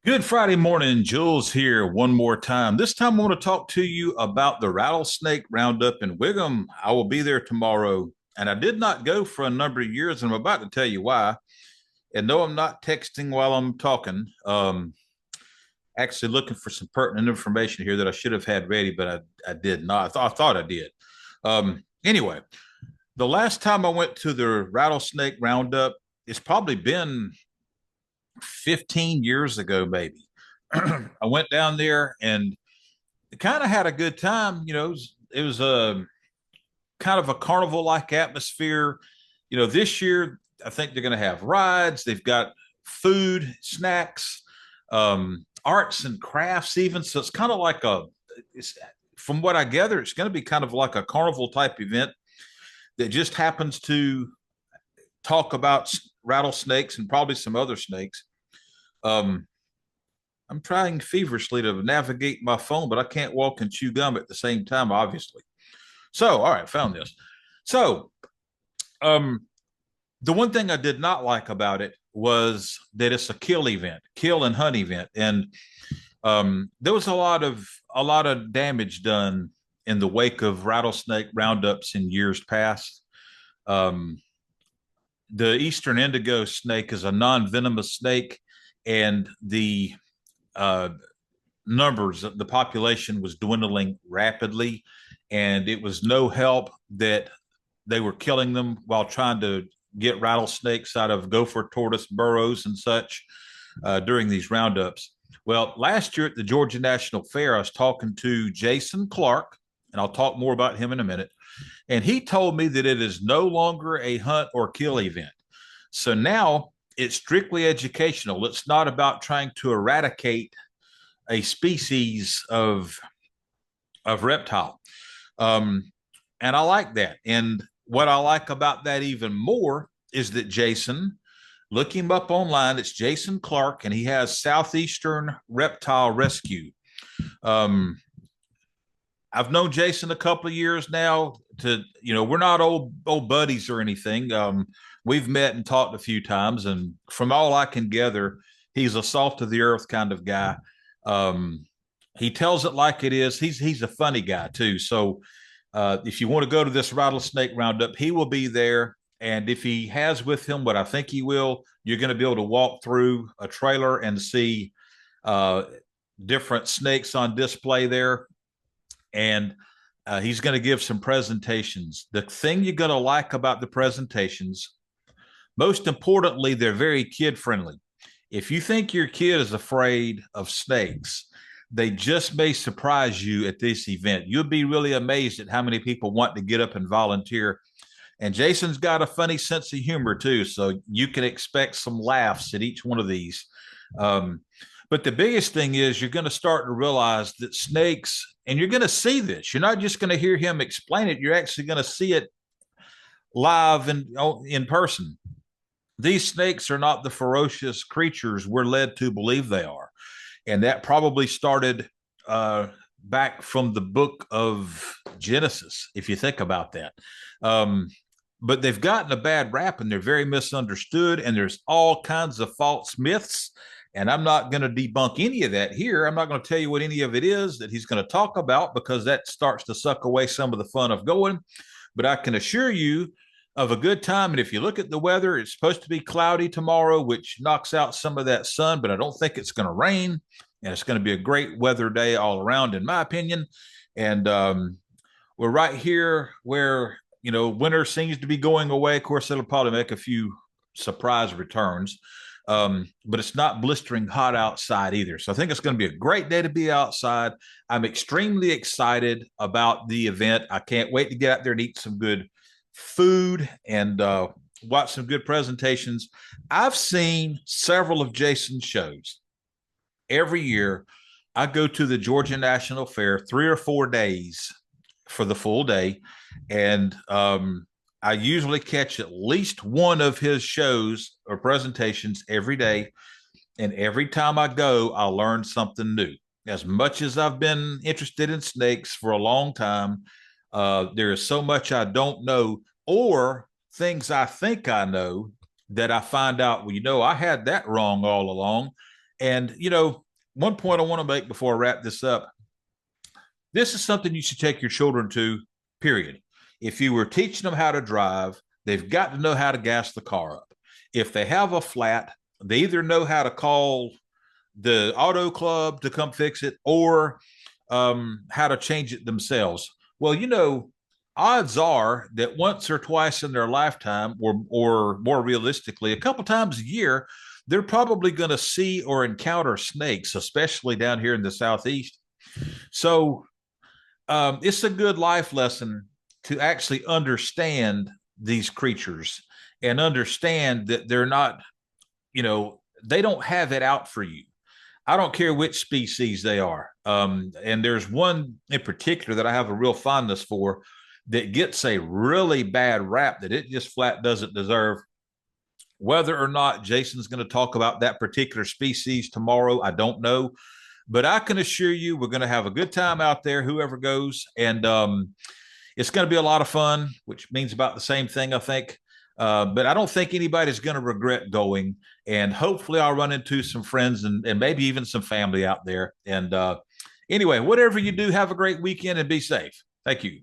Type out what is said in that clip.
Good Friday morning, Jules here one more time. This time I want to talk to you about the Rattlesnake Roundup in Whigham. I will be there tomorrow, and I did not go for a number of years, and I'm about to tell you why. And no, I'm not texting while I'm talking. Actually looking for some pertinent information here that I should have had ready, but I did not. I thought I did. Anyway, the last time I went to the Rattlesnake Roundup, it's probably been 15 years ago, maybe. I went down there and kind of had a good time. It was a kind of a carnival like atmosphere. This year, I think they're going to have rides. They've got food, snacks, arts and crafts, even. So it's kind of like from what I gather, it's going to be kind of like a carnival type event that just happens to talk about rattlesnakes and probably some other snakes. Um, I'm trying feverishly to navigate my phone, but I can't walk and chew gum at the same time, obviously. So, all right, found this. So, um, the one thing I did not like about it was that it's a kill event, kill and hunt event, and there was a lot of damage done in the wake of rattlesnake roundups in years past. Um, the eastern indigo snake is a non-venomous snake, and the uh, numbers, the population was dwindling rapidly, and it was no help that they were killing them while trying to get rattlesnakes out of gopher tortoise burrows and such during these roundups. Well, last year at the Georgia National Fair, I was talking to Jason Clark, and I'll talk more about him in a minute. And he told me that it is no longer a hunt or kill event. So now it's strictly educational. It's not about trying to eradicate a species of reptile. Um, and I like that. And what I like about that even more is that Jason, look him up online. It's Jason Clark, and he has Southeastern Reptile Rescue. Um, I've known Jason a couple of years now. We're not old buddies or anything. We've met and talked a few times, and from all I can gather, he's a salt of the earth kind of guy. Um, he tells it like it is. He's a funny guy too. So if you want to go to this rattlesnake roundup, he will be there. And if he has with him what I think he will, you're going to be able to walk through a trailer and see uh, different snakes on display there. And he's going to give some presentations. The thing you're going to like about the presentations, most importantly, they're very kid friendly. If you think your kid is afraid of snakes, they just may surprise you at this event. You'll be really amazed at how many people want to get up and volunteer. And Jason's got a funny sense of humor too, so you can expect some laughs at each one of these. Um, but the biggest thing is you're going to start to realize that snakes, and you're going to see this. You're not just going to hear him explain it. You're actually going to see it live and in person. These snakes are not the ferocious creatures we're led to believe they are. And that probably started back from the book of Genesis, if you think about that. Um, but they've gotten a bad rap and they're very misunderstood, and there's all kinds of false myths. And I'm not going to debunk any of that here. I'm not going to tell you what any of it is that he's going to talk about, because that starts to suck away some of the fun of going. But I can assure you of a good time. And if you look at the weather, it's supposed to be cloudy tomorrow, which knocks out some of that sun, but I don't think it's going to rain. And it's going to be a great weather day all around, in my opinion. And we're right here where, winter seems to be going away. Of course, it'll probably make a few surprise returns. But it's not blistering hot outside either. So I think it's going to be a great day to be outside. I'm extremely excited about the event. I can't wait to get out there and eat some good food and watch some good presentations. I've seen several of Jason's shows. Every year, I go to the Georgia National Fair 3 or 4 days for the full day. And I usually catch at least one of his shows or presentations every day. And every time I go, I learn something new. As much as I've been interested in snakes for a long time, there is so much I don't know, or things I think I know that I find out, well, I had that wrong all along. And, one point I want to make before I wrap this up, this is something you should take your children to, period. If you were teaching them how to drive, they've got to know how to gas the car up. If they have a flat, they either know how to call the auto club to come fix it or how to change it themselves. Well, odds are that once or twice in their lifetime, or more realistically, a couple times a year, they're probably going to see or encounter snakes, especially down here in the Southeast. So it's a good life lesson to actually understand these creatures and understand that they're not, they don't have it out for you. I don't care which species they are. And there's one in particular that I have a real fondness for that gets a really bad rap that it just flat doesn't deserve. Whether or not Jason's going to talk about that particular species tomorrow, I don't know. But I can assure you we're going to have a good time out there, whoever goes. And it's going to be a lot of fun, which means about the same thing, I think. But I don't think anybody's going to regret going. And hopefully I'll run into some friends and maybe even some family out there. And anyway, whatever you do, have a great weekend and be safe. Thank you.